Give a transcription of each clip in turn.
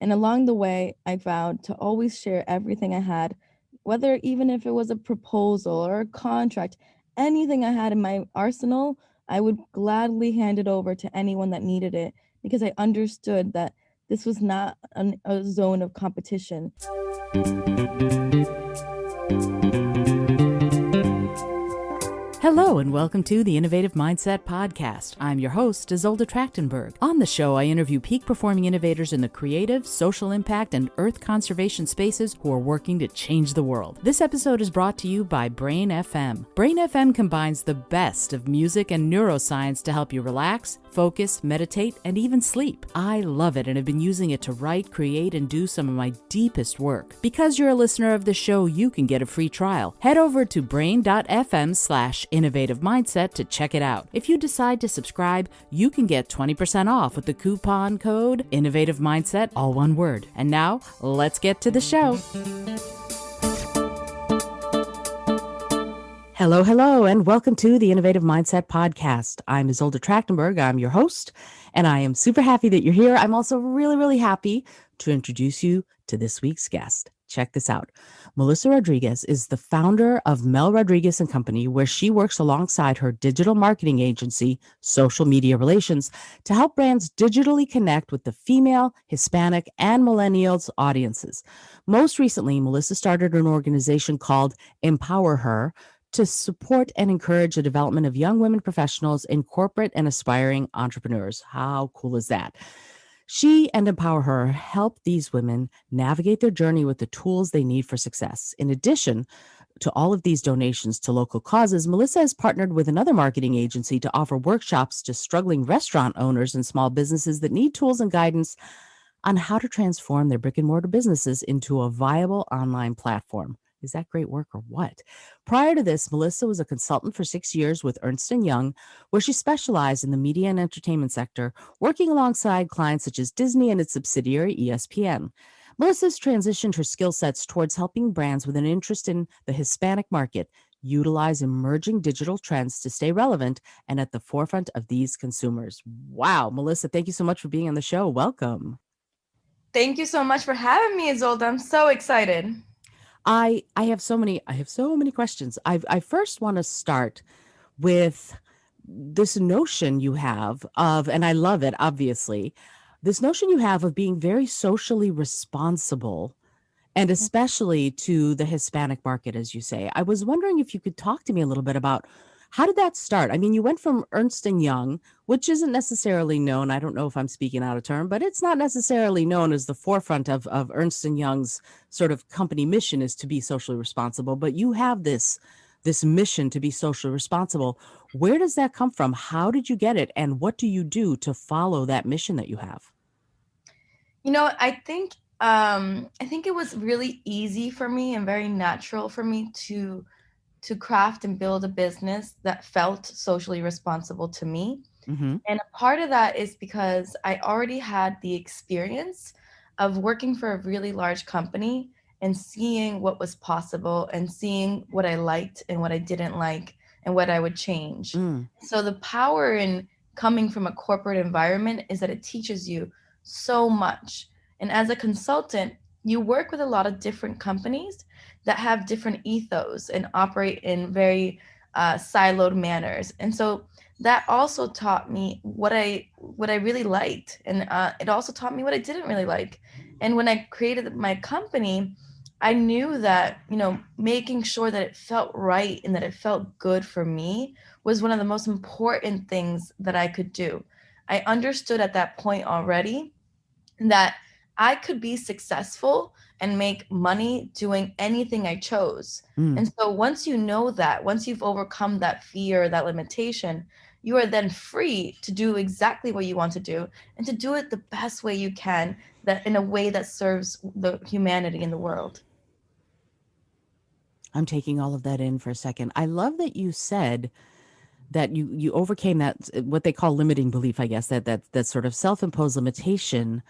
And along the way, I vowed to always share everything I had, whether even if it was a proposal or a contract, anything I had in my arsenal, I would gladly hand it over to anyone that needed it because I understood that this was not a zone of competition. Hello and welcome to the Innovative Mindset Podcast. I'm your host, Isolde Trachtenberg. On the show, I interview peak performing innovators in the creative, social impact, and earth conservation spaces who are working to change the world. This episode is brought to you by Brain FM. Brain FM combines the best of music and neuroscience to help you relax, focus, meditate, and even sleep. I love it and have been using it to write, create, and do some of my deepest work. Because you're a listener of the show, you can get a free trial. Head over to brain.fm/innovative mindset to check it out. If you decide to subscribe, you can get 20% off with the coupon code Innovative Mindset, all one word. And now, let's get to the show. Hello, and welcome to the Innovative Mindset Podcast. I'm Isolde Trachtenberg. I'm your host, and I am super happy that you're here. I'm also really happy to introduce you to this week's guest. Check this out. Melissa Rodriguez is the founder of Mel Rodriguez & Company, where she works alongside her digital marketing agency, Social Media Relations, to help brands digitally connect with the female, Hispanic, and millennials audiences. Most recently, Melissa started an organization called Empower Her to support and encourage the development of young women professionals in corporate and aspiring entrepreneurs. How cool is that? She and Empower Her help these women navigate their journey with the tools they need for success. In addition to all of these donations to local causes, Melissa has partnered with another marketing agency to offer workshops to struggling restaurant owners and small businesses that need tools and guidance on how to transform their brick and mortar businesses into a viable online platform. Is that great work or what? Prior to this, Melissa was a consultant for 6 years with Ernst & Young, where she specialized in the media and entertainment sector, working alongside clients such as Disney and its subsidiary ESPN. Melissa's transitioned her skill sets towards helping brands with an interest in the Hispanic market utilize emerging digital trends to stay relevant and at the forefront of these consumers. Wow, Melissa, thank you so much for being on the show. Welcome. Thank you so much for having me, Isolde. I'm so excited. I have so many questions. I first want to start with this notion you have of, and I love it, obviously, this notion you have of being very socially responsible, and especially to the Hispanic market, as you say. I was wondering if you could talk to me a little bit about how did that start? I mean, you went from Ernst & Young, which isn't necessarily known. I don't know if I'm speaking out of turn, but it's not necessarily known as the forefront of Ernst & Young's sort of company mission is to be socially responsible. But you have this mission to be socially responsible. Where does that come from? How did you get it? And what do you do to follow that mission that you have? You know, I think it was really easy for me and very natural for me to craft and build a business that felt socially responsible to me. Mm-hmm. And a part of that is because I already had the experience of working for a really large company and seeing what was possible and seeing what I liked and what I didn't like and what I would change. Mm. So the power in coming from a corporate environment is that it teaches you so much. And as a consultant, you work with a lot of different companies that have different ethos and operate in very siloed manners. And so that also taught me what I really liked, and it also taught me what I didn't really like. And when I created my company, I knew that making sure that it felt right and that it felt good for me was one of the most important things that I could do. I understood at that point already that I could be successful and make money doing anything I chose. Mm. And so once you know that, once you've overcome that fear, that limitation, you are then free to do exactly what you want to do and to do it the best way you can, that in a way that serves the humanity in the world. I'm taking all of that in for a second. I love that you said that you overcame that, what they call limiting belief, I guess, that sort of self-imposed limitation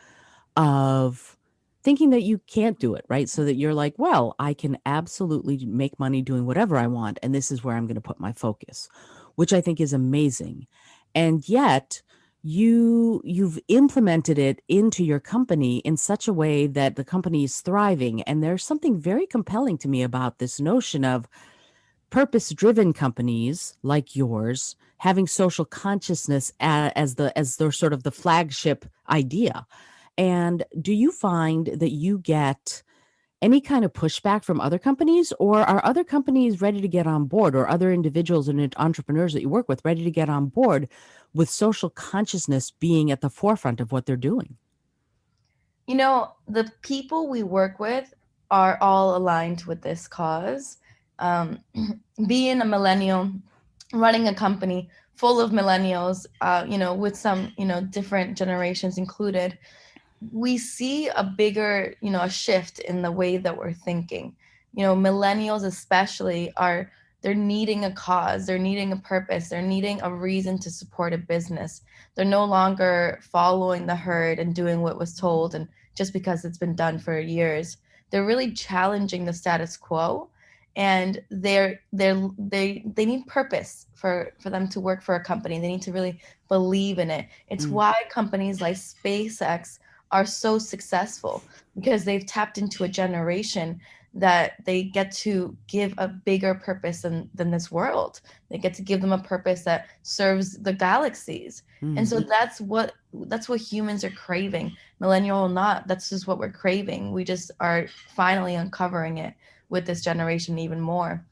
of thinking that you can't do it, right? So that you're like, well, I can absolutely make money doing whatever I want, and this is where I'm going to put my focus, which I think is amazing. And yet you've implemented it into your company in such a way that the company is thriving. And there's something very compelling to me about this notion of purpose-driven companies like yours having social consciousness as their sort of the flagship idea. And do you find that you get any kind of pushback from other companies, or are other companies ready to get on board, or other individuals and entrepreneurs that you work with ready to get on board with social consciousness being at the forefront of what they're doing? You know, the people we work with are all aligned with this cause. Um, Being a millennial, running a company full of millennials, with some, different generations included, we see a bigger, a shift in the way that we're thinking. Millennials especially they're needing a cause, they're needing a purpose, they're needing a reason to support a business. They're no longer following the herd and doing what was told and just because it's been done for years. They're really challenging the status quo, and they need purpose for them to work for a company. They need to really believe in it. It's Mm, why companies like SpaceX are so successful, because they've tapped into a generation that they get to give a bigger purpose than this world. They get to give them a purpose that serves the galaxies. And mm, so that's what humans are craving, millennial or not. That's just what we're craving. We just are finally uncovering it with this generation even more.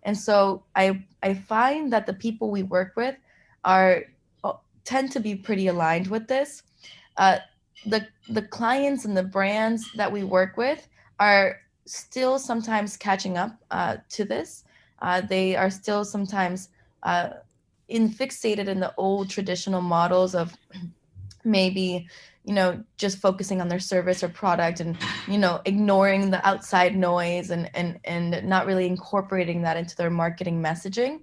And so I find that the people we work with are tend to be pretty aligned with this. uh, the clients and the brands that we work with are still sometimes catching up to this. They are still sometimes uh, fixated in the old traditional models of maybe just focusing on their service or product, and ignoring the outside noise, and not really incorporating that into their marketing messaging.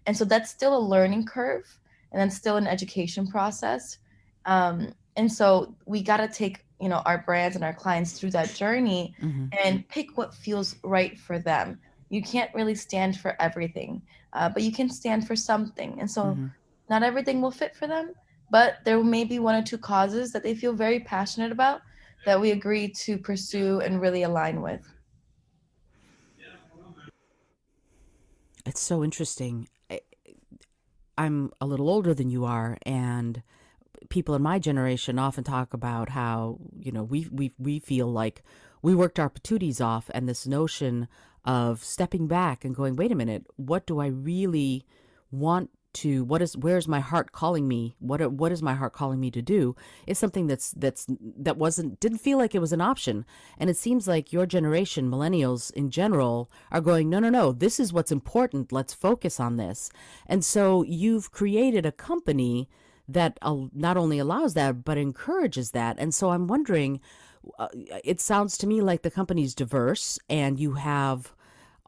And so that's still a learning curve, and that's still an education process. And so we got to take our brands and our clients through that journey mm-hmm, and pick what feels right for them. You can't really stand for everything, but you can stand for something. And so mm-hmm. not everything will fit for them, but there may be one or two causes that they feel very passionate about that we agree to pursue and really align with. It's so interesting. I'm a little older than you are, and people in my generation often talk about how we feel like we worked our patooties off, and this notion of stepping back and going, wait a minute, what do I really want to, where's my heart calling me, what is my heart calling me to do, is something that wasn't didn't feel like it was an option. And it seems like your generation, millennials in general, are going, no, no, no, this is what's important, let's focus on this. And so you've created a company that not only allows that but encourages that. And so I'm wondering, it sounds to me like the company's diverse and you have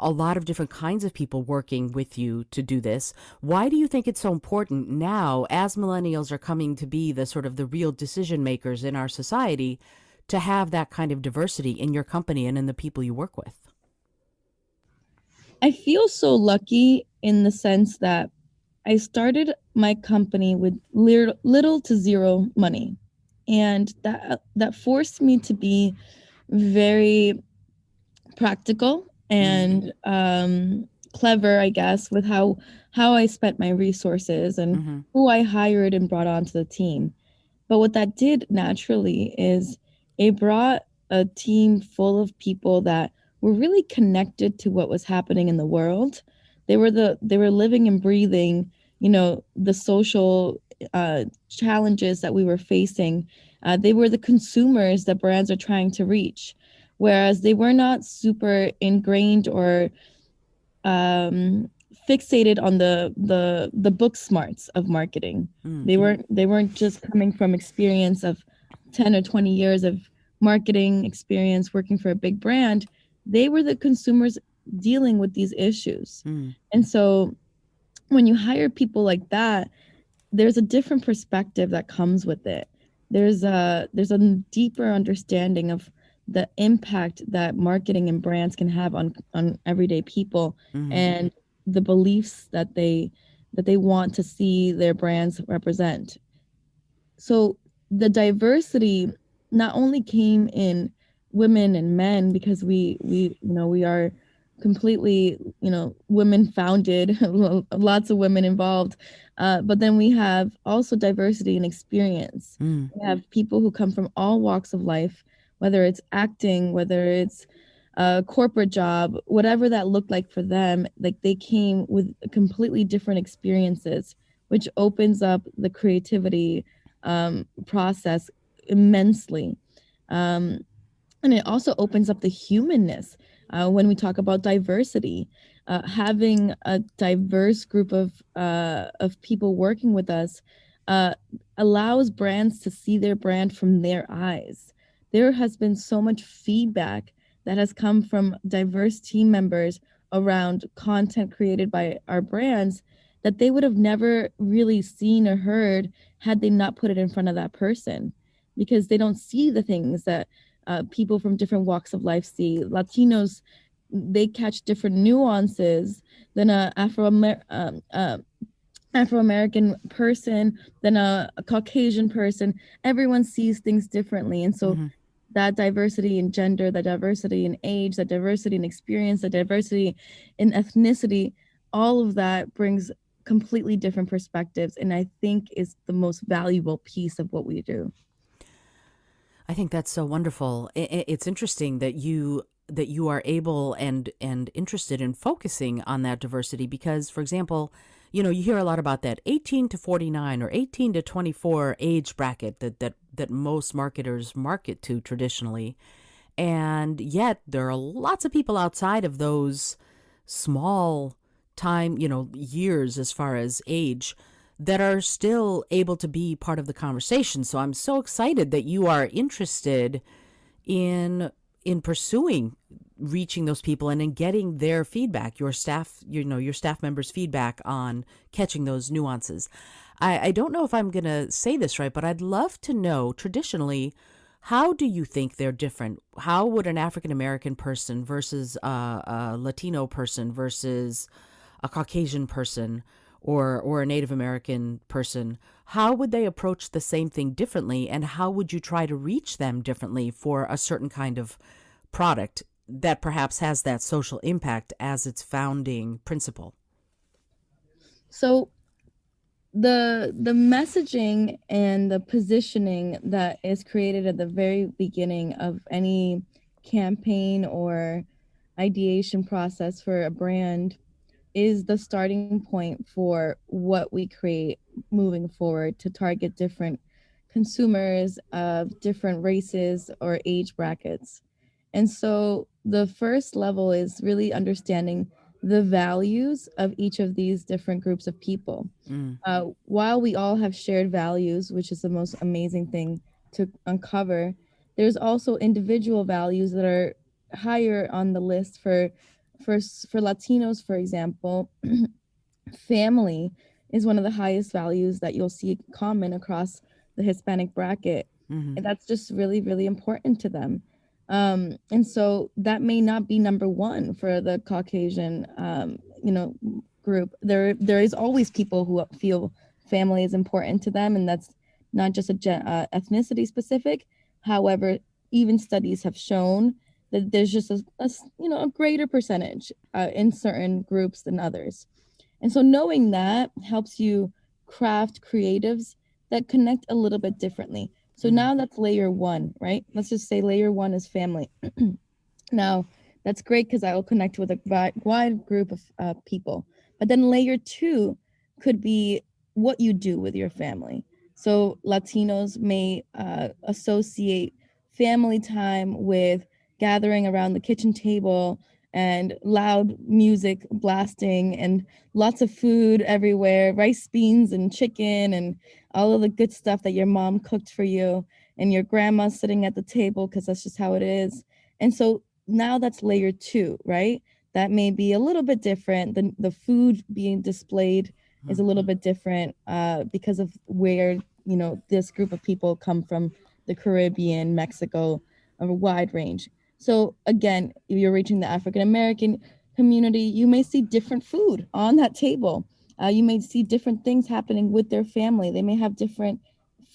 a lot of different kinds of people working with you to do this. Why do you think it's so important now, as millennials are coming to be the sort of the real decision makers in our society, to have that kind of diversity in your company and in the people you work with? I feel so lucky in the sense that I started my company with little to zero money. And that forced me to be very practical Mm, and clever, I guess, with how I spent my resources and mm-hmm, who I hired and brought onto the team. But what that did naturally is it brought a team full of people that were really connected to what was happening in the world. They were living and breathing, the social challenges that we were facing. They were the consumers that brands are trying to reach, whereas they were not super ingrained or um, fixated on the book smarts of marketing. mm, They weren't just coming from experience of 10 or 20 years of marketing experience working for a big brand. They were the consumers dealing with these issues. mm, And so when you hire people like that, there's a different perspective that comes with it. There's a deeper understanding of the impact that marketing and brands can have on everyday people, mm-hmm. and the beliefs that they want to see their brands represent. So the diversity not only came in women and men, because we are completely, women founded, lots of women involved, but then we have also diversity in experience. Mm. We have people who come from all walks of life, whether it's acting, whether it's a corporate job, whatever that looked like for them. Like, they came with completely different experiences, which opens up the creativity process immensely. Um, and it also opens up the humanness when we talk about diversity. Having a diverse group of people working with us uh, allows brands to see their brand from their eyes. There has been so much feedback that has come from diverse team members around content created by our brands that they would have never really seen or heard had they not put it in front of that person, because they don't see the things that people from different walks of life see. Latinos, they catch different nuances than a Afro American person, than a Caucasian person. Everyone sees things differently, and so Mm-hmm. that diversity in gender, that diversity in age, that diversity in experience, that diversity in ethnicity, all of that brings completely different perspectives, and I think is the most valuable piece of what we do. I think that's so wonderful. It's interesting that you are able and interested in focusing on that diversity because, for example, you hear a lot about that 18 to 49 or 18 to 24 age bracket that most marketers market to traditionally. And yet there are lots of people outside of those small time, years as far as age that are still able to be part of the conversation. So I'm so excited that you are interested in pursuing reaching those people and in getting their feedback, your staff, your staff members' feedback on catching those nuances. I don't know if I'm going to say this right, but I'd love to know traditionally, how do you think they're different? How would an African American person versus a Latino person versus a Caucasian person or a Native American person, how would they approach the same thing differently? And how would you try to reach them differently for a certain kind of product that perhaps has that social impact as its founding principle? So the messaging and the positioning that is created at the very beginning of any campaign or ideation process for a brand is the starting point for what we create moving forward to target different consumers of different races or age brackets. And so the first level is really understanding the values of each of these different groups of people. Mm. While we all have shared values, which is the most amazing thing to uncover, there's also individual values that are higher on the list for Latinos, for example. Family is one of the highest values that you'll see common across the Hispanic bracket. Mm-hmm. And that's just really, really important to them. And so that may not be number one for the Caucasian, group. There is always people who feel family is important to them, and that's not just ethnicity specific. However, even studies have shown that there's just a greater percentage in certain groups than others. And so knowing that helps you craft creatives that connect a little bit differently. So Mm-hmm. now that's layer one, right? Let's just say layer one is family. Now, that's great because I will connect with a wide group of people. But then layer two could be what you do with your family. So Latinos may associate family time with gathering around the kitchen table and loud music blasting and lots of food everywhere, rice, beans, and chicken, and all of the good stuff that your mom cooked for you, and your grandma sitting at the table because that's just how it is. And so now that's layer two, right? That may be a little bit different. The food being displayed is a little bit different because of where, this group of people come from, the Caribbean, Mexico, a wide range. So again, if you're reaching the African American community, you may see different food on that table. You may see different things happening with their family. They may have different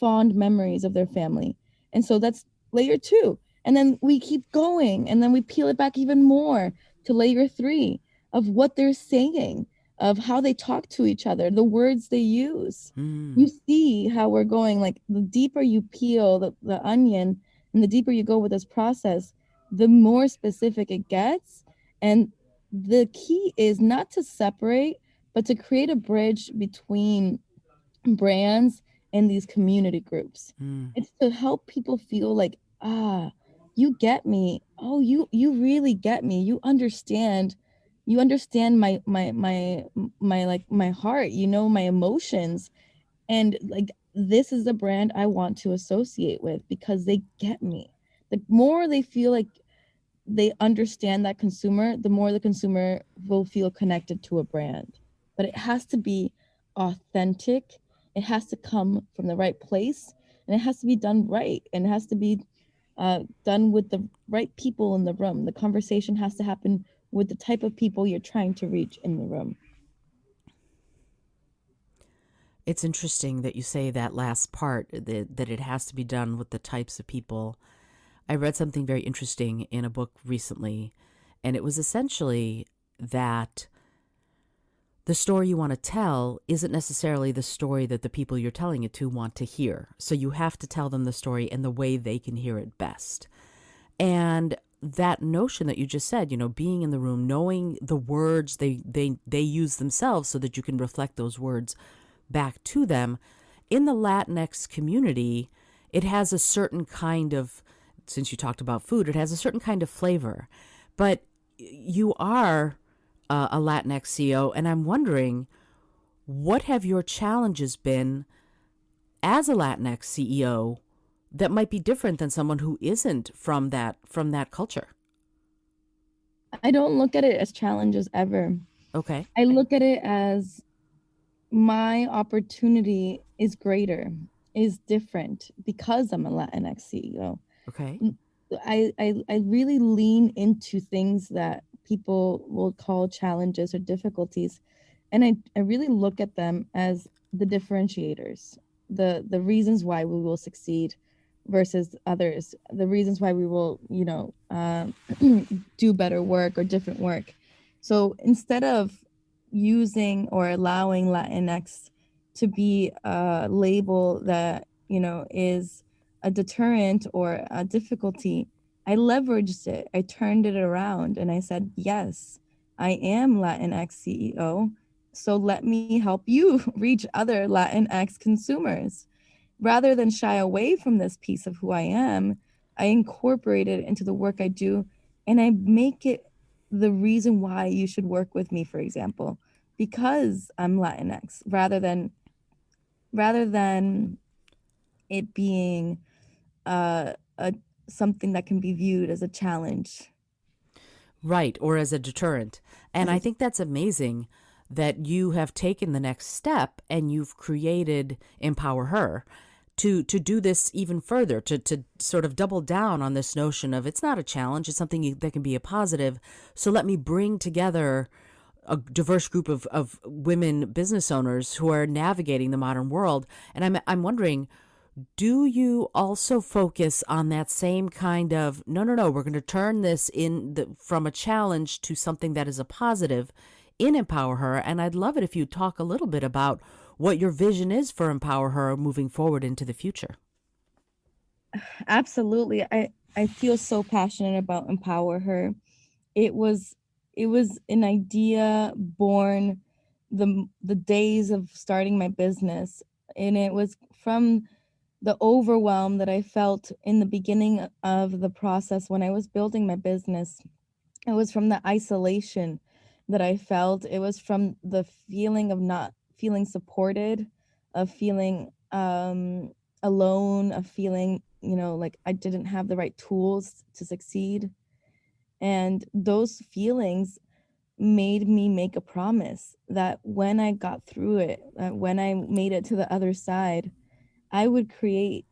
fond memories of their family. And so that's layer 2. And then we keep going, and then we peel it back even more to layer 3 of what they're saying, of how they talk to each other, the words they use. You see how we're going, like the deeper you peel the onion and the deeper you go with this process, the more specific it gets. And the key is not to separate, but to create a bridge between brands and these community groups. It's to help people feel like, you get me. Oh, you really get me. You understand my like my heart, you know, my emotions. And like, this is the brand I want to associate with because they get me. The more they feel like they understand that consumer, the more the consumer will feel connected to a brand. But it has to be authentic. It has to come from the right place, and it has to be done right, and it has to be done with the right people in the room. The conversation has to happen with the type of people you're trying to reach in the room. It's interesting that you say that last part, that it has to be done with the types of people. I read something very interesting in a book recently, and it was essentially that the story you want to tell isn't necessarily the story that the people you're telling it to want to hear. So you have to tell them the story in the way they can hear it best. And that notion that you just said, you know, being in the room, knowing the words they use themselves so that you can reflect those words back to them. In the Latinx community, it has a certain kind of, since you talked about food, it has a certain kind of flavor. But you are a Latinx CEO, and I'm wondering, what have your challenges been as a Latinx CEO that might be different than someone who isn't from that culture? I don't look at it as challenges ever. Okay. I look at it as my opportunity is greater, is different because I'm a Latinx CEO. Okay. I really lean into things that people will call challenges or difficulties. And I really look at them as the differentiators, the reasons why we will succeed versus others, the reasons why we will, you know, do better work or different work. So instead of using or allowing Latinx to be a label that, you know, is a deterrent or a difficulty, I leveraged it. I turned it around and I said, yes, I am Latinx CEO. So let me help you reach other Latinx consumers. Rather than shy away from this piece of who I am, I incorporate it into the work I do, and I make it the reason why you should work with me, for example, because I'm Latinx, rather than it being a something that can be viewed as a challenge. Right, or as a deterrent. And I think that's amazing that you have taken the next step and you've created Empower Her to do this even further, to sort of double down on this notion of it's not a challenge, it's something that can be a positive. So let me bring together a diverse group of women business owners who are navigating the modern world. And I'm wondering, do you also focus on that same kind of no, we're going to turn this from a challenge to something that is a positive in Empower Her? And I'd love it if you talk a little bit about what your vision is for Empower Her moving forward into the future. Absolutely. I feel so passionate about Empower Her. It was it was an idea born the days of starting my business, and it was from the overwhelm that I felt in the beginning of the process when I was building my business. It was from the isolation that I felt. It was from the feeling of not feeling supported, of feeling alone, of feeling, you know, like I didn't have the right tools to succeed. And those feelings made me make a promise that when I got through it, when I made it to the other side, I would create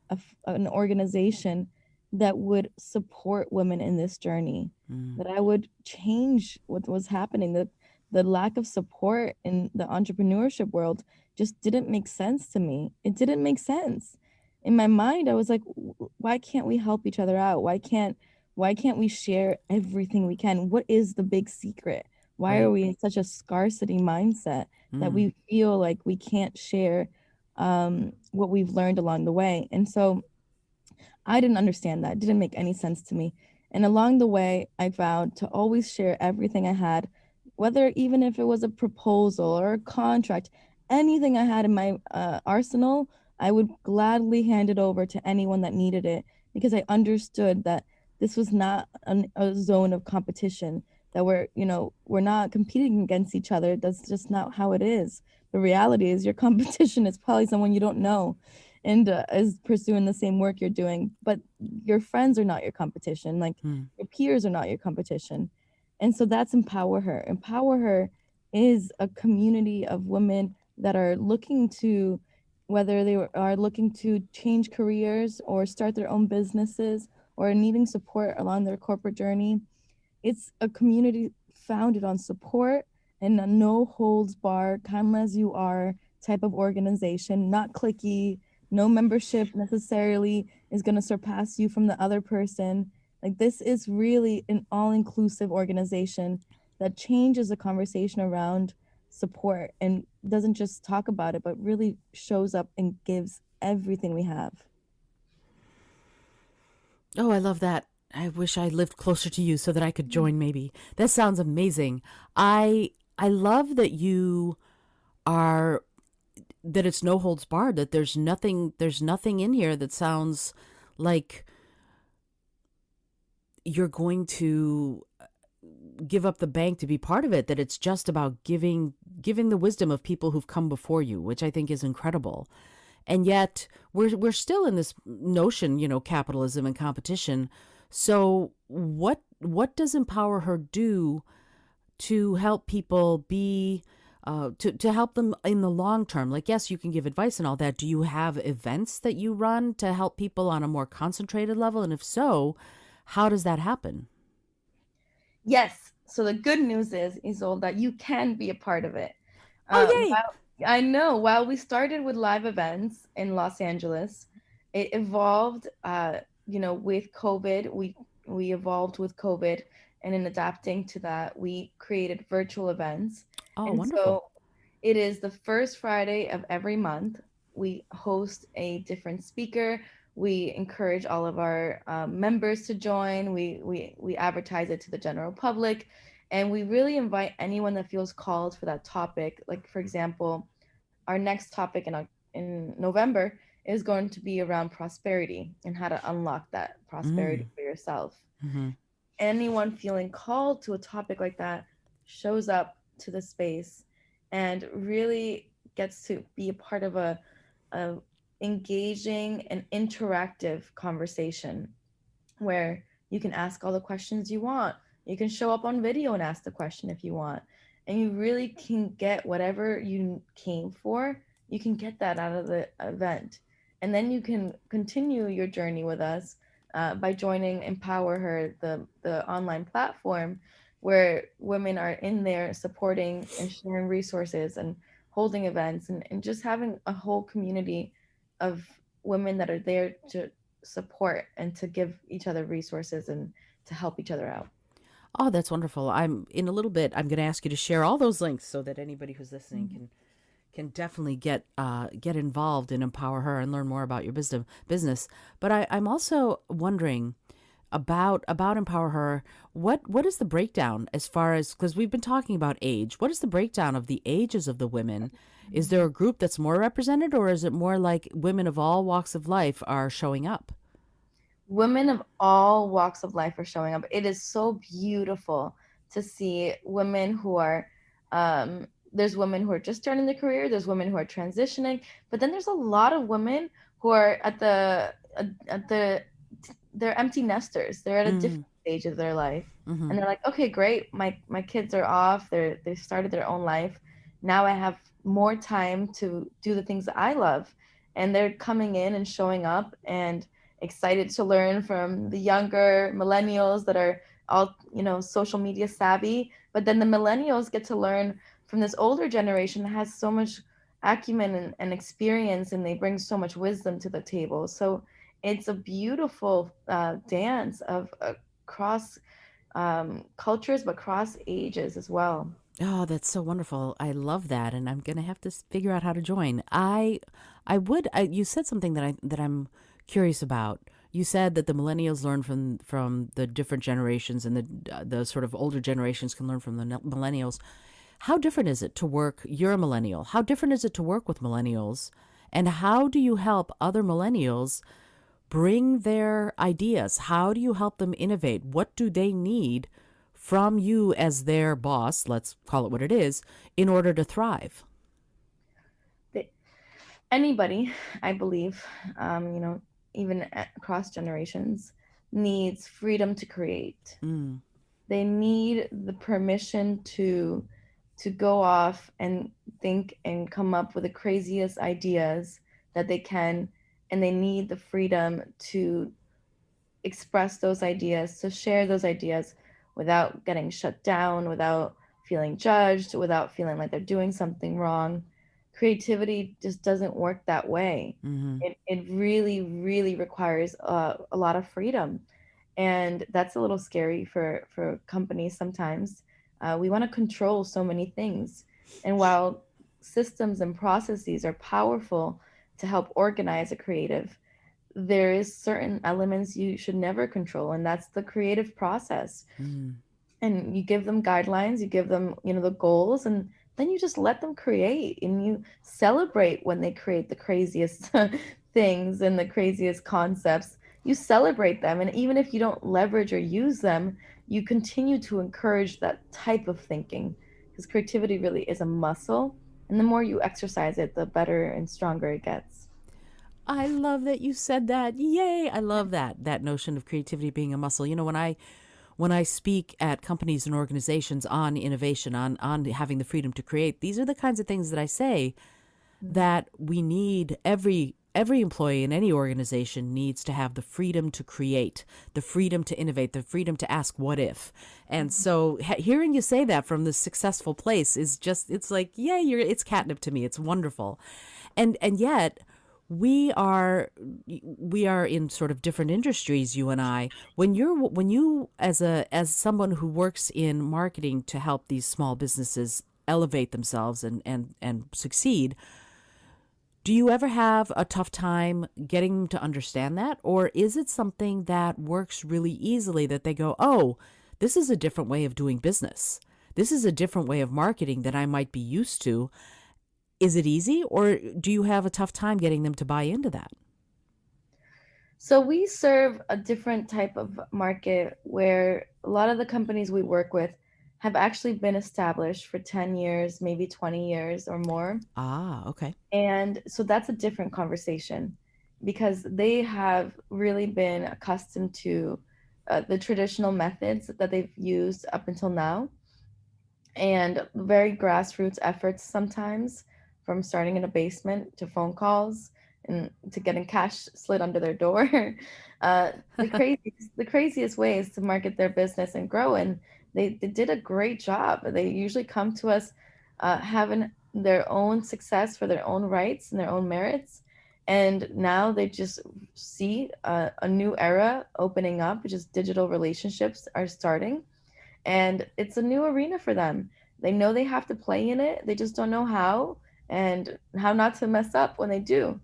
an organization that would support women in this journey, that I would change what was happening. The lack of support in the entrepreneurship world just didn't make sense to me. It didn't make sense. in my mind, I was like, why can't we help each other out? Why can't we share everything we can? What is the big secret? Why are Right. we in such a scarcity mindset that Mm. we feel like we can't share what we've learned along the way? And so I didn't understand that. It didn't make any sense to me. And along the way, I vowed to always share everything I had, whether even if it was a proposal or a contract, anything I had in my arsenal, I would gladly hand it over to anyone that needed it because I understood that this was not a zone of competition, that we're not competing against each other. That's just not how it is. The reality is your competition is probably someone you don't know and is pursuing the same work you're doing, but your friends are not your competition, like Mm. your peers are not your competition. And so that's Empower Her. Empower Her is a community of women that are looking to, whether they are looking to change careers or start their own businesses or needing support along their corporate journey. It's a community founded on support and a no holds bar, come as you are type of organization, not clicky. No membership necessarily is going to surpass you from the other person. Like, this is really an all inclusive organization that changes the conversation around support and doesn't just talk about it, but really shows up and gives everything we have. Oh, I love that. I wish I lived closer to you so that I could join maybe. That sounds amazing. I love that you are that it's no holds barred, that there's nothing in here that sounds like you're going to give up the bank to be part of it, that it's just about giving the wisdom of people who've come before you, which I think is incredible. And yet we're still in this notion, capitalism and competition. So what does Empower Her do to help people be to help them in the long term? Like, yes, you can give advice and all that. Do you have events that you run to help people on a more concentrated level? And if so, how does that happen? Yes. So the good news is, Isolde, that you can be a part of it. Oh, yay. While I know, while we started with live events in Los Angeles, it evolved. With COVID, we evolved with COVID, and in adapting to that, we created virtual events. Oh, And wonderful. so it is the first Friday of every month. We host a different speaker. We encourage all of our members to join. We advertise it to the general public, and we really invite anyone that feels called for that topic. Like, for example, our next topic in November is going to be around prosperity and how to unlock that prosperity Mm. for yourself. Mm-hmm. Anyone feeling called to a topic like that shows up to the space and really gets to be a part of a engaging and interactive conversation where you can ask all the questions you want. You can show up on video and ask the question if you want. And you really can get whatever you came for, you can get that out of the event. And then you can continue your journey with us by joining Empower Her, the online platform where women are in there supporting and sharing resources and holding events and just having a whole community of women that are there to support and to give each other resources and to help each other out. Oh, that's wonderful. I'm in a little bit. I'm going to ask you to share all those links so that anybody who's listening can definitely get involved and Empower Her and learn more about your business. But I'm also wondering about Empower Her. What is the breakdown as far as, because we've been talking about age? What is the breakdown of the ages of the women? Is there a group that's more represented, or is it more like women of all walks of life are showing up? Women of all walks of life are showing up. It is so beautiful to see women who are there's women who are just starting their career, there's women who are transitioning, but then there's a lot of women who are at the they're empty nesters. They're at a Mm. different stage of their life. Mm-hmm. And they're like, okay, great. My kids are off. They've started their own life. Now I have more time to do the things that I love. And they're coming in and showing up and excited to learn from the younger millennials that are all, social media savvy. But then the millennials get to learn from this older generation that has so much acumen and experience, and they bring so much wisdom to the table. So it's a beautiful dance of cross cultures, but cross ages as well. Oh, that's so wonderful. I love that, and I'm gonna have to figure out how to join. You said something that I'm curious about. You said that the millennials learn from the different generations, and the sort of older generations can learn from the millennials. How different is it to work? You're a millennial. How different is it to work with millennials, and how do you help other millennials bring their ideas? How do you help them innovate? What do they need from you as their boss, let's call it what it is, in order to thrive? They, anybody, I believe, even across generations, needs freedom to create. Mm, They need the permission to go off and think and come up with the craziest ideas that they can, and they need the freedom to express those ideas, to share those ideas without getting shut down, without feeling judged, without feeling like they're doing something wrong. Creativity just doesn't work that way. mm-hmm, It really, really requires a lot of freedom. And that's a little scary for companies sometimes. We want to control so many things. And while systems and processes are powerful to help organize a creative, there is certain elements you should never control, and that's the creative process. mm. And you give them guidelines, you give them, the goals, and then you just let them create, and you celebrate when they create the craziest things and the craziest concepts. You celebrate them, and even if you don't leverage or use them, you continue to encourage that type of thinking, because creativity really is a muscle, and the more you exercise it, the better and stronger it gets. I love that you said that. Yay! I love that notion of creativity being a muscle. You know, when I speak at companies and organizations on innovation, on having the freedom to create, these are the kinds of things that I say that we need. Every employee in any organization needs to have the freedom to create, the freedom to innovate, the freedom to ask what if. And so hearing you say that from this successful place is just, it's like, yeah, it's catnip to me. It's wonderful. And yet we are in sort of different industries, you and I. When you as someone who works in marketing to help these small businesses elevate themselves and succeed, do you ever have a tough time getting them to understand that? Or is it something that works really easily, that they go, oh, this is a different way of doing business. This is a different way of marketing that I might be used to. Is it easy, or do you have a tough time getting them to buy into that? So we serve a different type of market where a lot of the companies we work with have actually been established for 10 years, maybe 20 years or more. Ah, okay. And so that's a different conversation, because they have really been accustomed to the traditional methods that they've used up until now, and very grassroots efforts sometimes, from starting in a basement to phone calls and to getting cash slid under their door. The craziest ways to market their business and grow. And they did a great job. They usually come to us having their own success for their own rights and their own merits. And now they just see a new era opening up, which is digital relationships are starting, and it's a new arena for them. They know they have to play in it. They just don't know how, and how not to mess up when they do.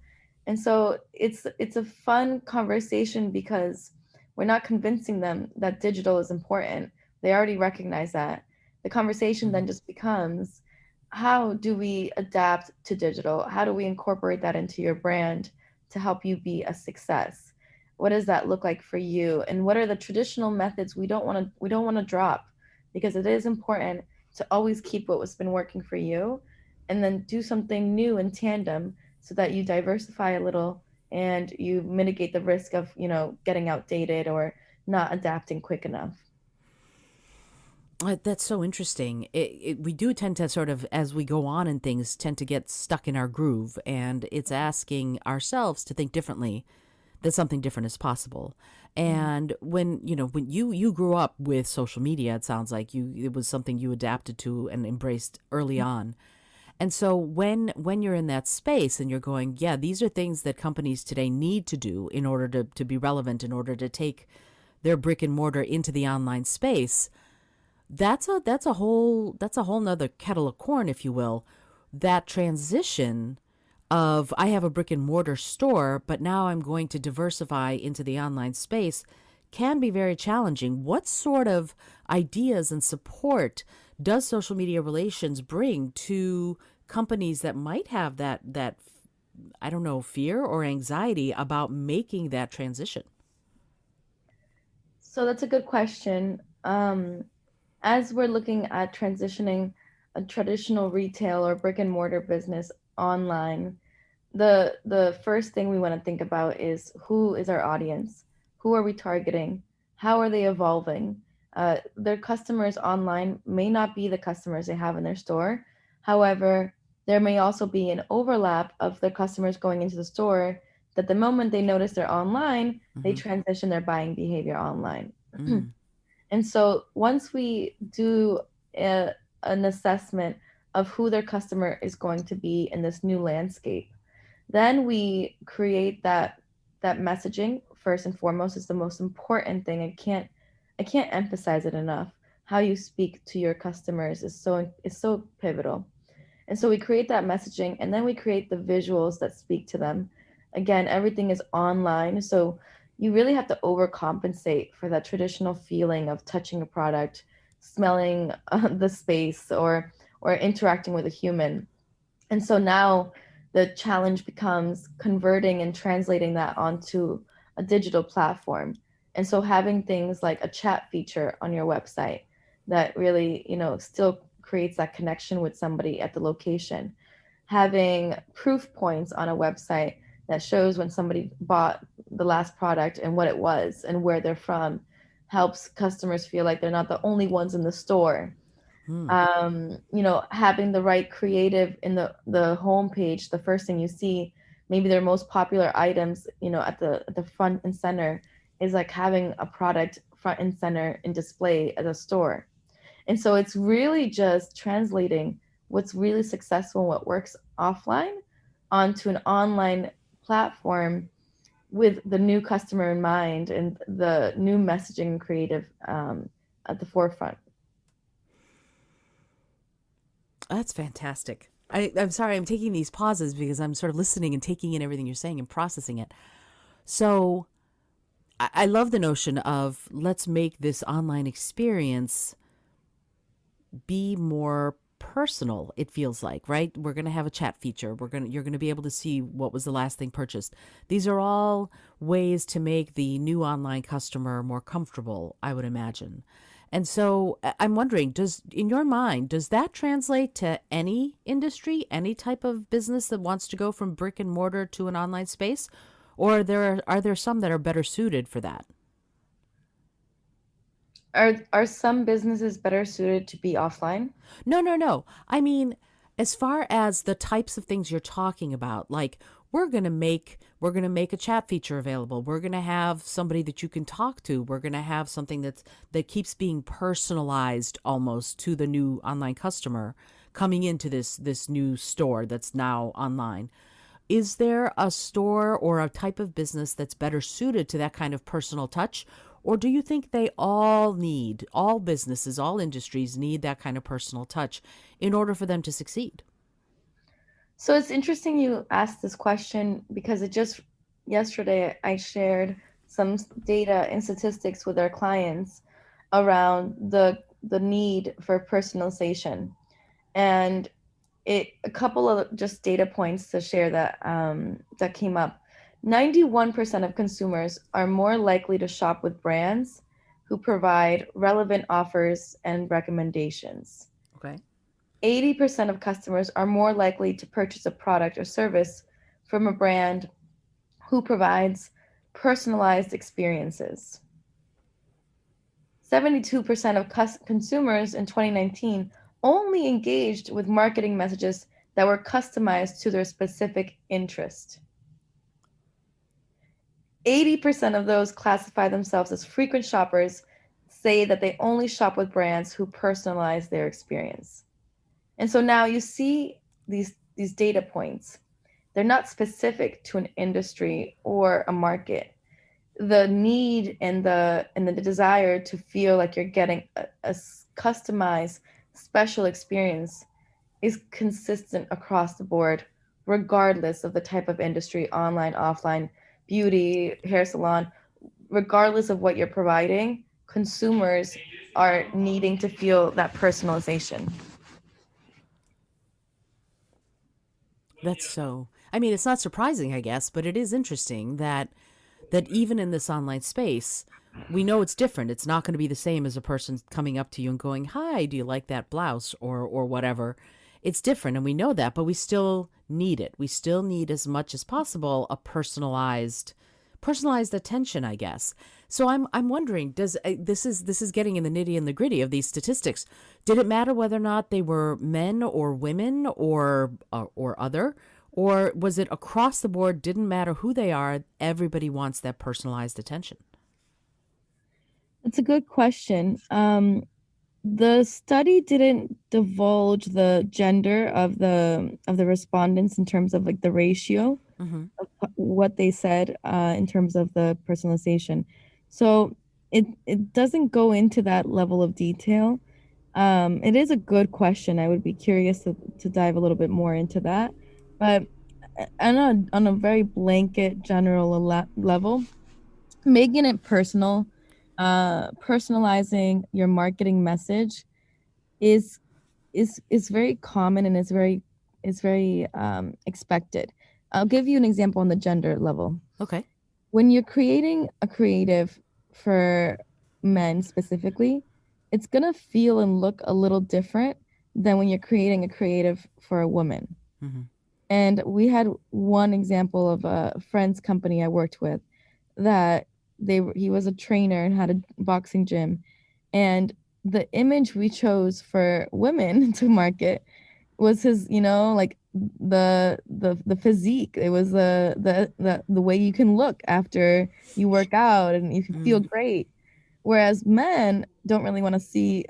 And so it's a fun conversation, because we're not convincing them that digital is important. They already recognize that. The conversation then Mm. just becomes, how do we adapt to digital? How do we incorporate that into your brand to help you be a success? What does that look like for you? And what are the traditional methods we don't want to drop, because it is important to always keep what was been working for you, and then do something new in tandem, so that you diversify a little and you mitigate the risk of, getting outdated or not adapting quick enough. That's so interesting. We do tend to sort of, as we go on in things, tend to get stuck in our groove, and it's asking ourselves to think differently, that something different is possible. Mm. And when you grew up with social media, it sounds like it was something you adapted to and embraced early on. And so when you're in that space and you're going, yeah, these are things that companies today need to do in order to be relevant, in order to take their brick and mortar into the online space, that's a whole nother kettle of corn, if you will. That transition of I have a brick and mortar store, but now I'm going to diversify into the online space can be very challenging. What sort of ideas and support does social media relations bring to companies that might have that I don't know, fear or anxiety about making that transition? So that's a good question. As we're looking at transitioning a traditional retail or brick and mortar business online, the first thing we want to think about is who is our audience? Who are we targeting? How are they evolving? Their customers online may not be the customers they have in their store. However, there may also be an overlap of their customers going into the store that the moment they notice they're online, they Mm-hmm. transition their buying behavior online. Mm. And so once we do a, an assessment of who their customer is going to be in this new landscape, then we create that messaging first and foremost is the most important thing. I can't emphasize it enough. How you speak to your customers is so pivotal. And so we create that messaging and then we create the visuals that speak to them. Again, everything is online. So you really have to overcompensate for that traditional feeling of touching a product, smelling the space, or interacting with a human. And so now the challenge becomes converting and translating that onto a digital platform. And so having things like a chat feature on your website that really, still creates that connection with somebody at the location. Having proof points on a website that shows when somebody bought the last product and what it was and where they're from helps customers feel like they're not the only ones in the store. Mm. Having the right creative in the homepage, the first thing you see, maybe their most popular items, at the front and center, is like having a product front and center in display at a store. And so it's really just translating what's really successful and what works offline onto an online platform with the new customer in mind and the new messaging and creative at the forefront. That's fantastic. I'm sorry, I'm taking these pauses because I'm sort of listening and taking in everything you're saying and processing it. So I love the notion of let's make this online experience be more personal. It feels like, right? We're going to have a chat feature. You're going to be able to see what was the last thing purchased. These are all ways to make the new online customer more comfortable, I would imagine. And so I'm wondering, in your mind, does that translate to any industry, any type of business that wants to go from brick and mortar to an online space? Or are there some that are better suited for that? Are some businesses better suited to be offline? No, no, no. I mean, as far as the types of things you're talking about, like we're going to make a chat feature available. We're going to have somebody that you can talk to. We're going to have something that keeps being personalized almost to the new online customer coming into this new store that's now online. Is there a store or a type of business that's better suited to that kind of personal touch? Or do you think all businesses, all industries need that kind of personal touch in order for them to succeed? So it's interesting you asked this question because it just yesterday I shared some data and statistics with our clients around the need for personalization. And a couple of just data points to share that came up. 91% of consumers are more likely to shop with brands who provide relevant offers and recommendations. Okay. 80% of customers are more likely to purchase a product or service from a brand who provides personalized experiences. 72% of consumers in 2019 only engaged with marketing messages that were customized to their specific interest. 80% of those classify themselves as frequent shoppers say that they only shop with brands who personalize their experience. And so now you see these data points. They're not specific to an industry or a market. The need and the desire to feel like you're getting a customized special experience is consistent across the board, regardless of the type of industry, online, offline, beauty, hair salon, regardless of what you're providing, consumers are needing to feel that personalization. That's so. I mean, it's not surprising, I guess, but it is interesting that even in this online space, we know it's different. It's not going to be the same as a person coming up to you and going, "Hi, do you like that blouse?" or whatever. It's different, and we know that, but we still need it. We still need as much as possible a personalized attention, I guess. So I'm wondering, does this is getting in the nitty and the gritty of these statistics. Did it matter whether or not they were men or women or other, or was it across the board? Didn't matter who they are. Everybody wants that personalized attention. That's a good question. The study didn't divulge the gender of the respondents in terms of like the ratio Mm-hmm. of what they said in terms of the personalization. So it doesn't go into that level of detail. It is a good question. I would be curious to dive a little bit more into that. But on a very blanket general level, making it personal, personalizing your marketing message is is very common and is very expected. I'll give you an example on the gender level. Okay. When you're creating a creative for men specifically, it's gonna feel and look a little different than when you're creating a creative for a woman. Mm-hmm. And we had one example of a friend's company I worked with that he was a trainer and had a boxing gym, and the image we chose for women to market was his, like the physique. It was the way you can look after you work out and you can feel Mm. great. Whereas men don't really want to see,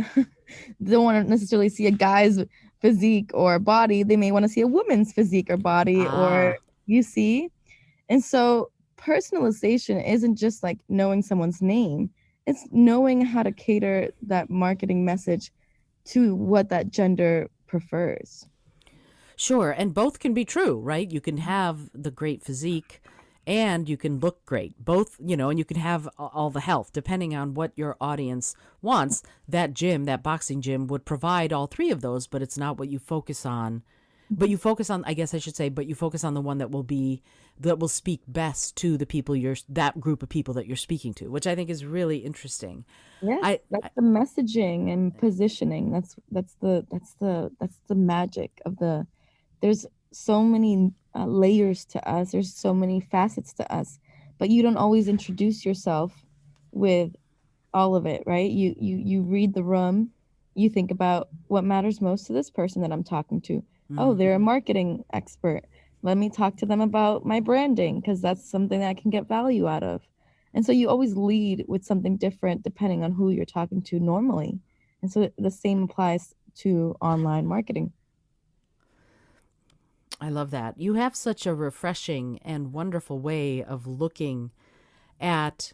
don't want to necessarily see a guy's physique or body. They may want to see a woman's physique or body, or Ah. you see. And so personalization isn't just like knowing someone's name, it's knowing how to cater that marketing message to what that gender prefers. Sure, and both can be true, right? You can have the great physique and you can look great. Both, and you can have all the health depending on what your audience wants. That gym, that boxing gym would provide all three of those, but it's not what you focus on. But you focus on, I guess I should say, but you focus on the one that will speak best to the people that group of people that you're speaking to, which I think is really interesting. Yes, I, that's the messaging and positioning. That's the magic of the. There's so many layers to us. There's so many facets to us, but you don't always introduce yourself with all of it, right? You read the room, you think about what matters most to this person that I'm talking to. Oh, mm, they're a marketing expert. Let me talk to them about my branding because that's something that I can get value out of. And so you always lead with something different depending on who you're talking to normally. And so the same applies to online marketing. I love that. You have such a refreshing and wonderful way of looking at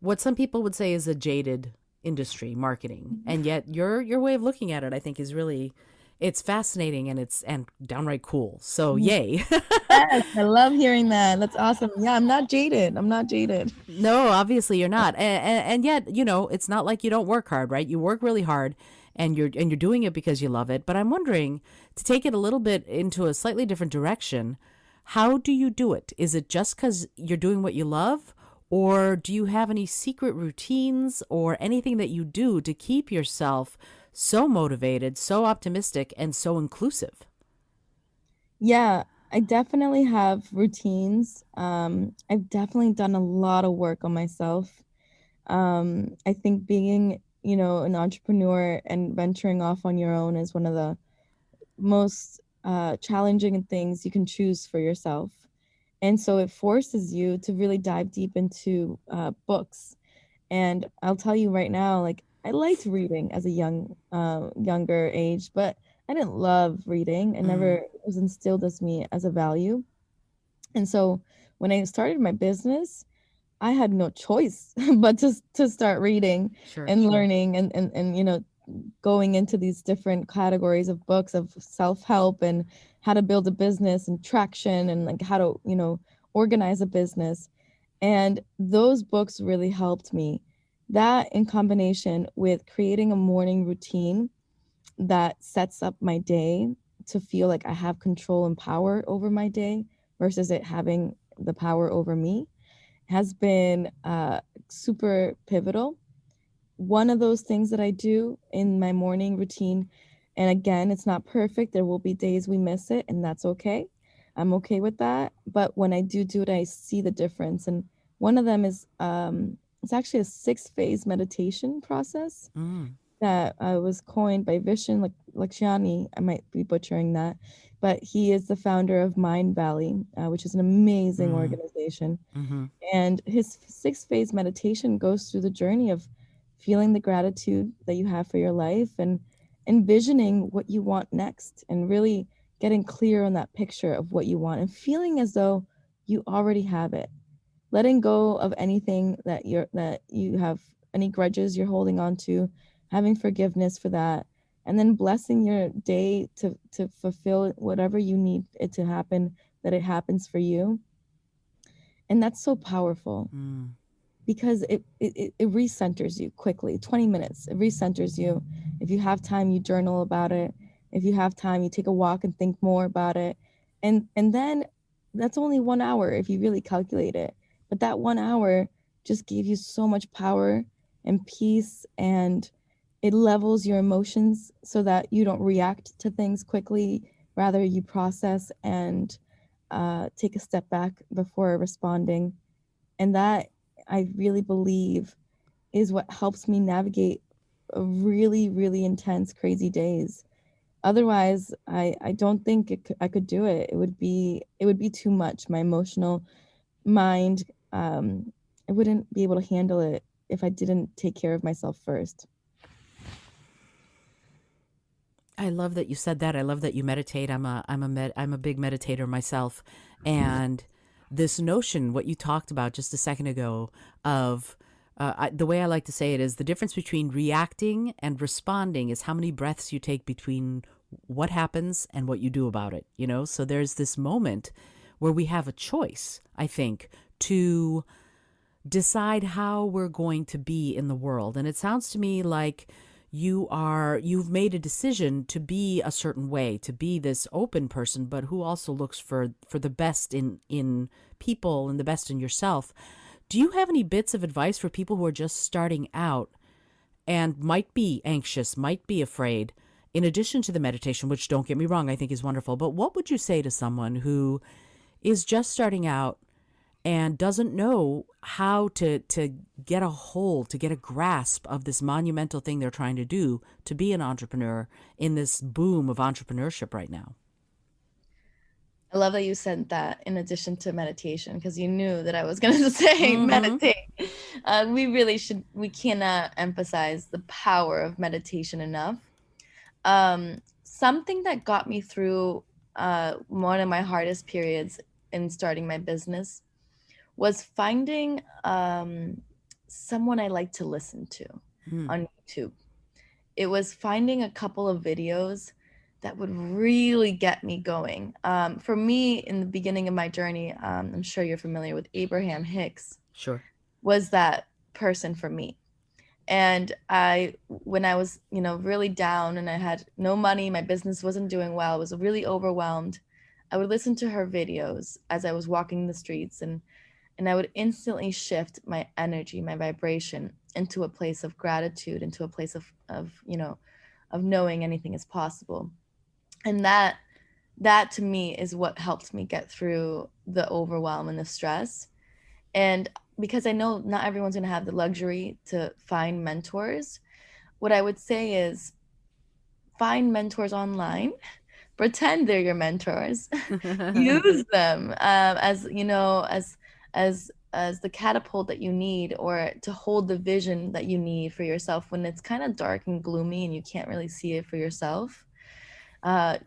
what some people would say is a jaded industry, marketing, and yet your way of looking at it, I think, is really it's fascinating and downright cool. So yay. Yes, I love hearing that. That's awesome. Yeah, I'm not jaded. I'm not jaded. No, obviously you're not, and yet it's not like you don't work hard, right? You work really hard, and you're doing it because you love it. But I'm wondering, to take it a little bit into a slightly different direction, how do you do it? Is it just because you're doing what you love, or do you have any secret routines or anything that you do to keep yourself so motivated, so optimistic, and so inclusive? Yeah, I definitely have routines. I've definitely done a lot of work on myself. I think being, an entrepreneur and venturing off on your own is one of the most challenging things you can choose for yourself. And so it forces you to really dive deep into books. And I'll tell you right now, like I liked reading as a younger age, but I didn't love reading. It never was instilled as me as a value. And so when I started my business, I had no choice but to start reading Sure. and learning and going into these different categories of books of self-help and how to build a business and traction and like how to, organize a business. And those books really helped me. That in combination with creating a morning routine that sets up my day to feel like I have control and power over my day versus it having the power over me has been super pivotal. One of those things that I do in my morning routine, and again, it's not perfect. There will be days we miss it, and that's okay. I'm okay with that. But when I do it, I see the difference. And one of them is it's actually a 6 phase meditation process Mm. that was coined by Vishen Lakhiani. I might be butchering that, but he is the founder of Mind Valley, which is an amazing organization. Mm-hmm. And his 6 phase meditation goes through the journey of feeling the gratitude that you have for your life and envisioning what you want next and really getting clear on that picture of what you want and feeling as though you already have it. Letting go of anything that you have any grudges you're holding on to, having forgiveness for that, and then blessing your day to fulfill whatever you need it to happen, that it happens for you. And that's so powerful because it recenters you quickly. 20 minutes, it recenters you. If you have time, you journal about it. If you have time, you take a walk and think more about it. And then that's only 1 hour if you really calculate it. But that 1 hour just gave you so much power and peace, and it levels your emotions so that you don't react to things quickly. Rather, you process and take a step back before responding. And that, I really believe, is what helps me navigate a really, really intense, crazy days. Otherwise, I don't think I could do it. It would be too much. My emotional mind, I wouldn't be able to handle it if I didn't take care of myself first. I love that you said that. I love that you meditate. I'm a big meditator myself, and this notion, what you talked about just a second ago, of the way I like to say it is the difference between reacting and responding is how many breaths you take between what happens and what you do about it. So there's this moment where we have a choice, I think, to decide how we're going to be in the world. And it sounds to me like you've made a decision to be a certain way, to be this open person, but who also looks for the best in people and the best in yourself. Do you have any bits of advice for people who are just starting out and might be anxious, might be afraid, in addition to the meditation, which, don't get me wrong, I think is wonderful, but what would you say to someone who is just starting out and doesn't know how to get a hold, to get a grasp of this monumental thing they're trying to do, to be an entrepreneur in this boom of entrepreneurship right now? I love that you said that in addition to meditation, because you knew that I was going to say meditate. We cannot emphasize the power of meditation enough. Something that got me through one of my hardest periods in starting my business was finding someone I like to listen to on YouTube. It was finding a couple of videos that would really get me going. For me, in the beginning of my journey, I'm sure you're familiar with Abraham Hicks. Sure. Was that person for me. And when I was, really down and I had no money, my business wasn't doing well, I was really overwhelmed, I would listen to her videos as I was walking the streets, and I would instantly shift my energy, my vibration into a place of gratitude, into a place of knowing anything is possible. And that to me is what helped me get through the overwhelm and the stress. And because I know not everyone's going to have the luxury to find mentors, what I would say is find mentors online, pretend they're your mentors, use them as the catapult that you need, or to hold the vision that you need for yourself when it's kind of dark and gloomy and you can't really see it for yourself.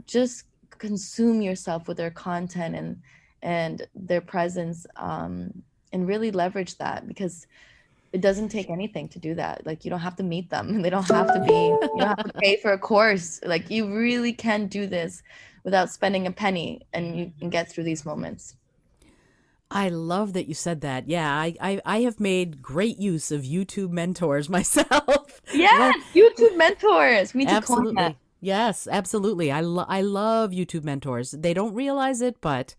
just consume yourself with their content and their presence, and really leverage that, because it doesn't take anything to do that. Like, you don't have to meet them. They don't have to be, you don't have to pay for a course. Like, you really can do this without spending a penny, and you can get through these moments. I love that you said that. Yeah, I have made great use of YouTube mentors myself. Yes, YouTube mentors. We need to coin that. Absolutely. Yes, absolutely. I love YouTube mentors. They don't realize it, but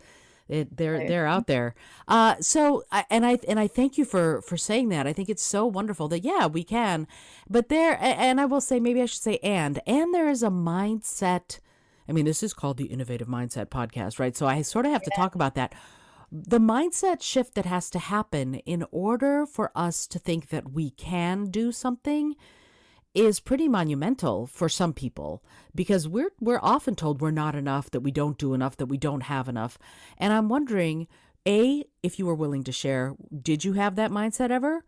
Right. they're out there. And I thank you for saying that. I think it's so wonderful that yeah, we can. But and I will say, maybe I should say and there is a mindset. I mean, this is called the Innovative Mindset Podcast, right? So I sort of have to talk about that. The mindset shift that has to happen in order for us to think that we can do something is pretty monumental for some people, because we're often told we're not enough, that we don't do enough, that we don't have enough. And I'm wondering, A, if you were willing to share, did you have that mindset ever?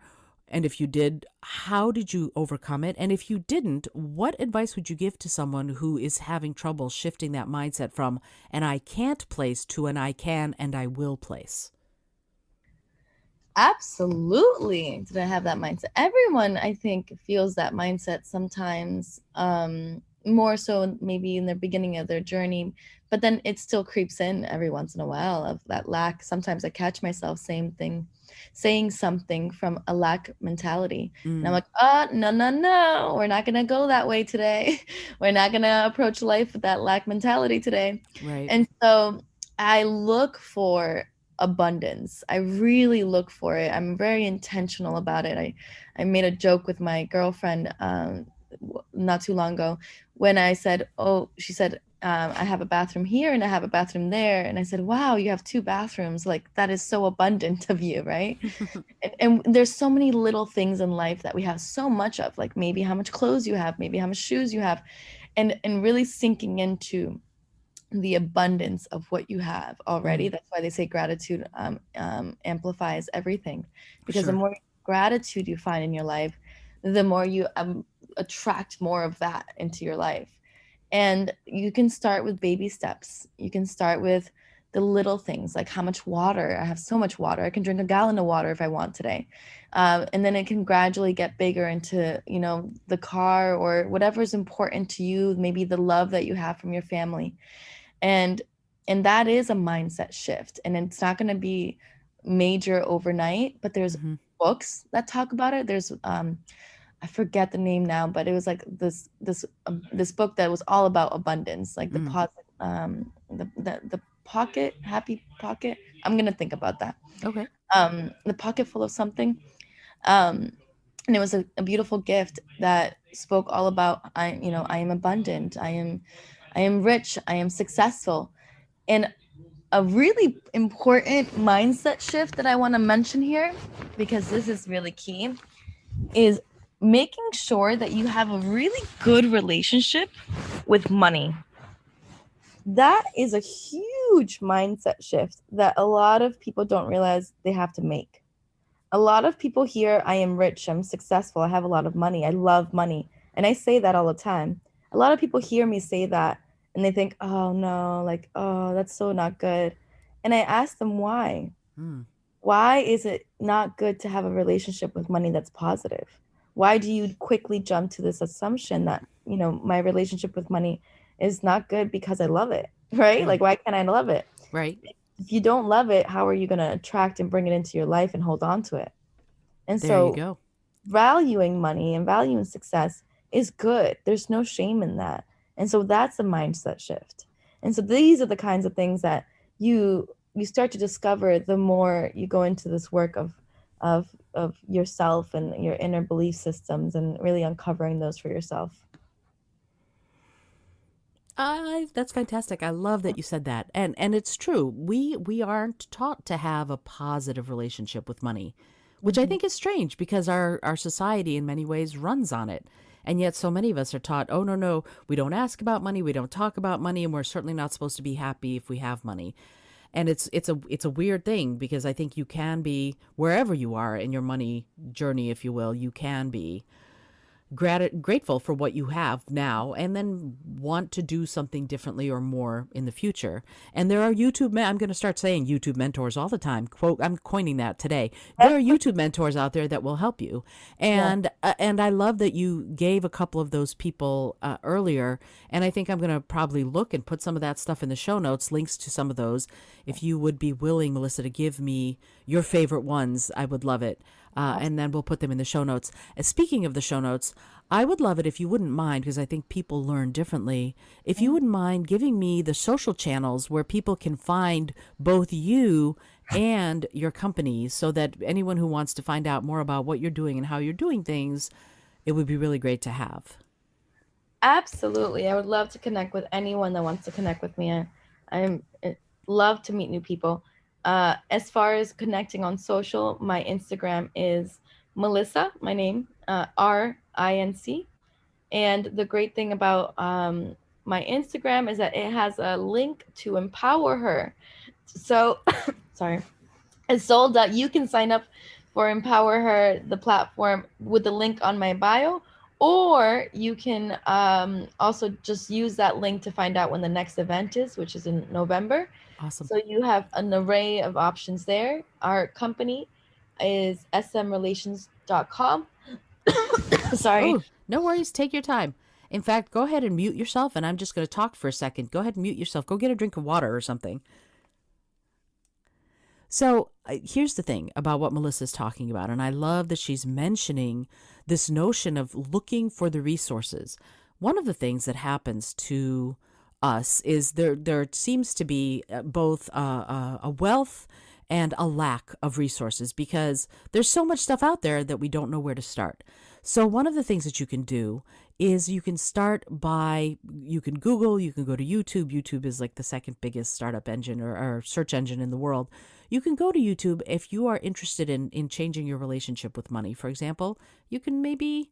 And if you did, how did you overcome it? And if you didn't, what advice would you give to someone who is having trouble shifting that mindset from an I can't place to an I can and I will place? Absolutely. Did I have that mindset? Everyone, I think, feels that mindset sometimes, more so maybe in the beginning of their journey, but then it still creeps in every once in a while of that lack. Sometimes I catch myself saying something from a lack mentality. And I'm Mm, like, no, no, no, we're not going to go that way today. We're not going to approach life with that lack mentality today. right. And so I look for abundance. I really look for it. I'm very intentional about it. I made a joke with my girlfriend, not too long ago, when I said, oh, she said, I have a bathroom here and I have a bathroom there. And I said, wow, you have two bathrooms. Like, that is so abundant of you, right? And there's so many little things in life that we have so much of, like maybe how much clothes you have, maybe how much shoes you have, and really sinking into the abundance of what you have already. Mm, That's why they say gratitude, amplifies everything, because the sure. more gratitude you find in your life, the more you, attract more of that into your life. And you can start with baby steps. You can start with the little things, like how much water. I have so much water. I can drink a gallon of water if I want today. And then it can gradually get bigger into, the car or whatever is important to you, maybe the love that you have from your family. And that is a mindset shift. And it's not going to be major overnight, but there's Hmm. books that talk about it. There's I forget the name now, but it was like this book that was all about abundance, like Mm, the pocket, happy pocket. I'm gonna think about that. okay. The pocket full of something. Um, and it was a beautiful gift that spoke all about, I am abundant. I am rich. I am successful. And a really important mindset shift that I want to mention here, because this is really key, is making sure that you have a really good relationship with money. That is a huge mindset shift that a lot of people don't realize they have to make. A lot of people hear, I am rich, I'm successful, I have a lot of money, I love money. And I say that all the time. A lot of people hear me say that and they think, oh no, like, oh, that's so not good. And I ask them why. Mm, Why is it not good to have a relationship with money that's positive? Why do you quickly jump to this assumption that, my relationship with money is not good because I love it, right? mm, Like, why can't I love it? right. If you don't love it, how are you going to attract and bring it into your life and hold on to it? And There you so, go. valuing money and valuing success is good. There's no shame in that. And so that's a mindset shift. And so these are the kinds of things that you start to discover the more you go into this work of yourself and your inner belief systems, and really uncovering those for yourself. That's fantastic. I love that you said that. And it's true. We aren't taught to have a positive relationship with money, which I Mhm. think is strange because our society in many ways runs on it. And yet so many of us are taught, oh no, no, we don't ask about money, we don't talk about money, and we're certainly not supposed to be happy if we have money. And it's a weird thing because I think you can be wherever you are in your money journey, if you will, you can be grateful for what you have now, and then want to do something differently or more in the future. And there are I'm going to start saying YouTube mentors all the time. Quote, I'm coining that today. There are YouTube mentors out there that will help you. And I love that you gave a couple of those people earlier. And I think I'm going to probably look and put some of that stuff in the show notes, links to some of those. If you would be willing, Melissa, to give me your favorite ones, I would love it. And then we'll put them in the show notes. Speaking of the show notes, I would love it if you wouldn't mind, because I think people learn differently, if you wouldn't mind giving me the social channels where people can find both you and your company, so that anyone who wants to find out more about what you're doing and how you're doing things, it would be really great to have. Absolutely. I would love to connect with anyone that wants to connect with me. I love to meet new people. As far as connecting on social, my Instagram is Melissa, my name, RINC. And the great thing about my Instagram is that it has a link to Empower Her. So, sorry, it's sold that you can sign up for Empower Her, the platform, with the link on my bio, or you can also just use that link to find out when the next event is, which is in November. Awesome. So you have an array of options there. Our company is smrelations.com. Sorry. Oh, no worries. Take your time. In fact, go ahead and mute yourself, and I'm just going to talk for a second. Go ahead and mute yourself. Go get a drink of water or something. So here's the thing about what Melissa's talking about, and I love that she's mentioning this notion of looking for the resources. One of the things that happens to us is there seems to be both a wealth and a lack of resources, because there's so much stuff out there that we don't know where to start. So one of the things that you can do is you can start by, you can Google, you can go to YouTube. YouTube is like the second biggest startup engine or search engine in the world. You can go to YouTube if you are interested in changing your relationship with money. For example, you can maybe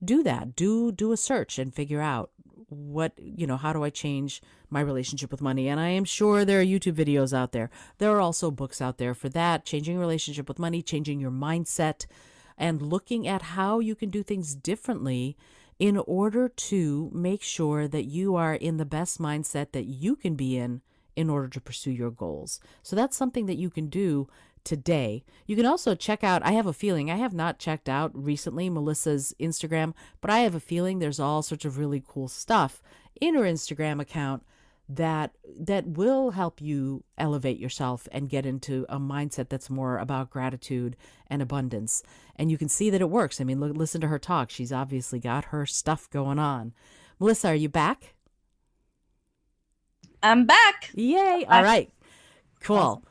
do that. Do a search and figure out how do I change my relationship with money? And I am sure there are YouTube videos out there. There are also books out there for that, changing your relationship with money, changing your mindset, and looking at how you can do things differently in order to make sure that you are in the best mindset that you can be in order to pursue your goals. So that's something that you can do today. You can also check out, I have a feeling, I have not checked out recently Melissa's Instagram, but I have a feeling there's all sorts of really cool stuff in her Instagram account that will help you elevate yourself and get into a mindset that's more about gratitude and abundance. And you can see that it works. I mean, listen to her talk. She's obviously got her stuff going on. Melissa, are you back? I'm back. Yay. All right. Cool. Awesome.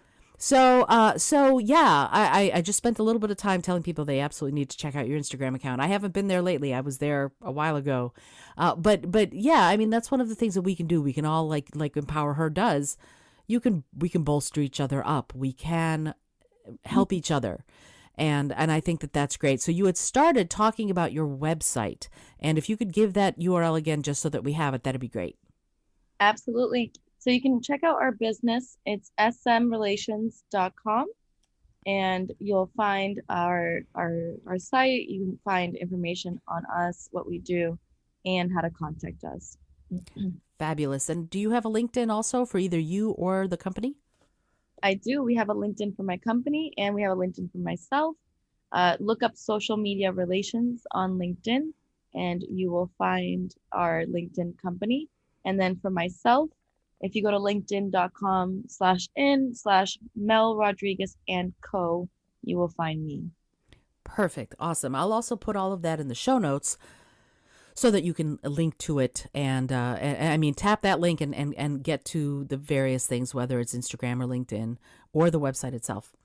So yeah, I just spent a little bit of time telling people they absolutely need to check out your Instagram account. I haven't been there lately. I was there a while ago. But yeah, I mean, that's one of the things that we can do. We can all like Empower Her does. We can bolster each other up. We can help each other. And I think that that's great. So you had started talking about your website, and if you could give that URL again, just so that we have it, that'd be great. Absolutely. So you can check out our business. It's smrelations.com, and you'll find our site. You can find information on us, what we do, and how to contact us. Fabulous. And do you have a LinkedIn also for either you or the company? I do. We have a LinkedIn for my company, and we have a LinkedIn for myself. Look up Social Media Relations on LinkedIn, and you will find our LinkedIn company. And then for myself, if you go to linkedin.com/in/Mel Rodriguez and Co, you will find me. Perfect. Awesome. I'll also put all of that in the show notes so that you can link to it and I mean, tap that link and get to the various things, whether it's Instagram or LinkedIn or the website itself.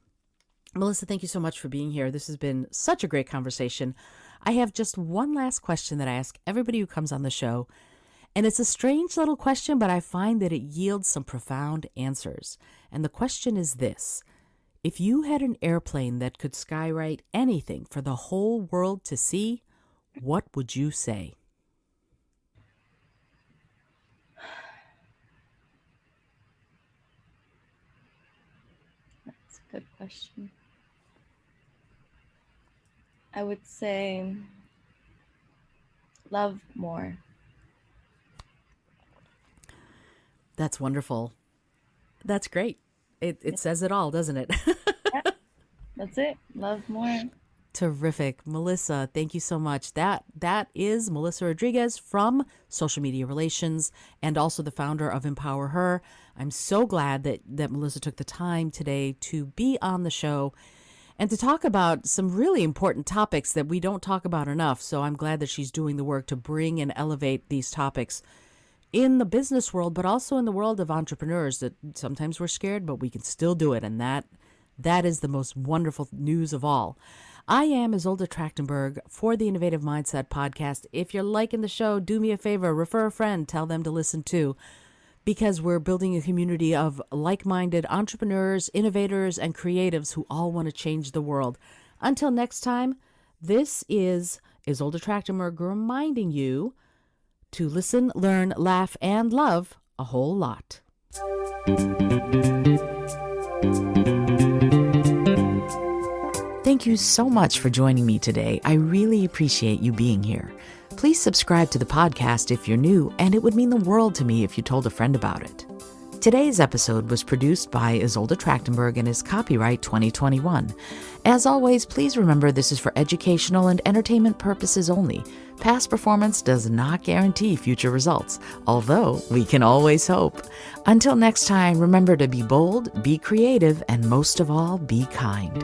Melissa, thank you so much for being here. This has been such a great conversation. I have just one last question that I ask everybody who comes on the show. And it's a strange little question, but I find that it yields some profound answers. And the question is this: if you had an airplane that could skywrite anything for the whole world to see, what would you say? That's a good question. I would say Love more. That's wonderful. That's great. It says it all, doesn't it? Yeah, that's it. Love more. Terrific. Melissa, thank you so much. That is Melissa Rodriguez from Social Media Relations and also the founder of Empower Her. I'm so glad that Melissa took the time today to be on the show and to talk about some really important topics that we don't talk about enough. So I'm glad that she's doing the work to bring and elevate these topics in the business world, but also in the world of entrepreneurs, that sometimes we're scared, but we can still do it. And that is the most wonderful news of all. I am Isolde Trachtenberg for the Innovative Mindset Podcast. If you're liking the show, do me a favor, refer a friend, tell them to listen too, because we're building a community of like-minded entrepreneurs, innovators, and creatives who all want to change the world. Until next time, this is Isolde Trachtenberg reminding you to listen, learn, laugh, and love a whole lot. Thank you so much for joining me today. I really appreciate you being here. Please subscribe to the podcast if you're new, and it would mean the world to me if you told a friend about it. Today's episode was produced by Isolde Trachtenberg and is copyright 2021. As always, please remember this is for educational and entertainment purposes only. Past performance does not guarantee future results, although we can always hope. Until next time, remember to be bold, be creative, and most of all, be kind.